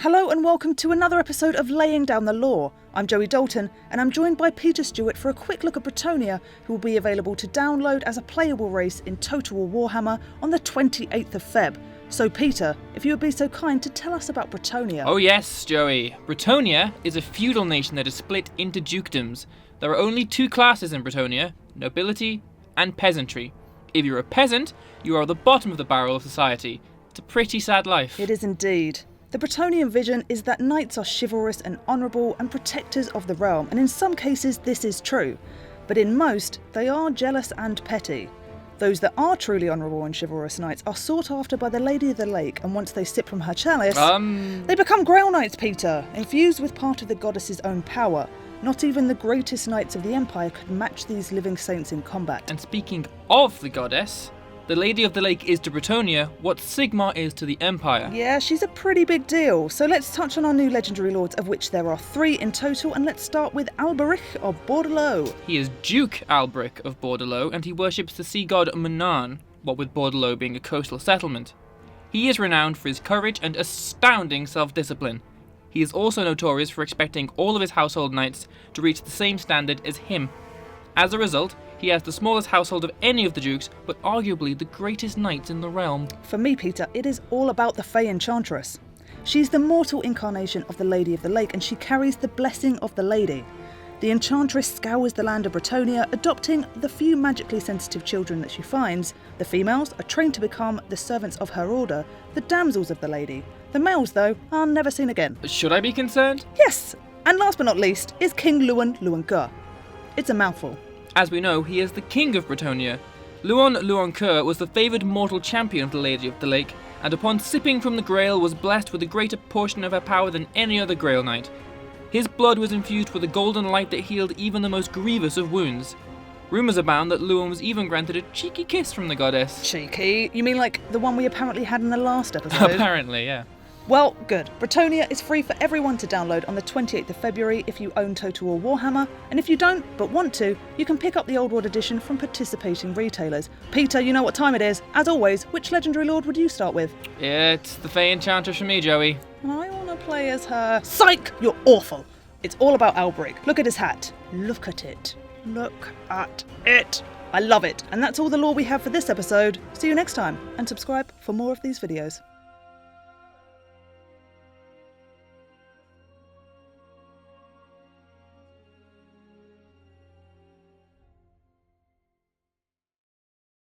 Hello and welcome to another episode of Laying Down the Law. I'm Joey Dalton and I'm joined by Peter Stewart for a quick look at Bretonnia, who will be available to download as a playable race in Total War Warhammer on the 28th of Feb. So Peter, if you would be so kind to tell us about Bretonnia. Oh yes, Joey. Bretonnia is a feudal nation that is split into dukedoms. There are only two classes in Bretonnia, nobility and peasantry. If you're a peasant, you are at the bottom of the barrel of society. It's a pretty sad life. It is indeed. The Bretonian vision is that knights are chivalrous and honourable and protectors of the realm, and in some cases this is true, but in most they are jealous and petty. Those that are truly honourable and chivalrous knights are sought after by the Lady of the Lake, and once they sip from her chalice, they become Grail Knights, Peter, infused with part of the goddess's own power. Not even the greatest knights of the Empire could match these living saints in combat. And speaking of the goddess, the Lady of the Lake is to Bretonnia what Sigmar is to the Empire. Yeah, she's a pretty big deal. So let's touch on our new legendary lords, of which there are 3 in total, and let's start with Alberich of Bordelot. He is Duke Alberich of Bordelot, and he worships the sea god Manan, what with Bordelot being a coastal settlement. He is renowned for his courage and astounding self-discipline. He is also notorious for expecting all of his household knights to reach the same standard as him. As a result, he has the smallest household of any of the dukes, but arguably the greatest knights in the realm. For me, Peter, it is all about the Fey Enchantress. She's the mortal incarnation of the Lady of the Lake, and she carries the blessing of the Lady. The Enchantress scours the land of Bretonnia, adopting the few magically sensitive children that she finds. The females are trained to become the servants of her order, the damsels of the Lady. The males, though, are never seen again. Should I be concerned? Yes! And last but not least is King Luan-Luan-Gur. It's a mouthful. As we know, he is the king of Bretonnia. Luan-Luan-Gur was the favoured mortal champion of the Lady of the Lake, and upon sipping from the Grail was blessed with a greater portion of her power than any other Grail Knight. His blood was infused with a golden light that healed even the most grievous of wounds. Rumours abound that Luan was even granted a cheeky kiss from the goddess. Cheeky? You mean like the one we apparently had in the last episode? Apparently, yeah. Well, good. Bretonnia is free for everyone to download on the 28th of February if you own Total War Warhammer, and if you don't, but want to, you can pick up the Old World edition from participating retailers. Peter, you know what time it is. As always, which legendary lord would you start with? It's the Fey Enchantress for me, Joey. I want to play as her. Psych! You're awful! It's all about Alberich. Look at his hat. Look at it. Look at it. I love it. And that's all the lore we have for this episode. See you next time, and subscribe for more of these videos.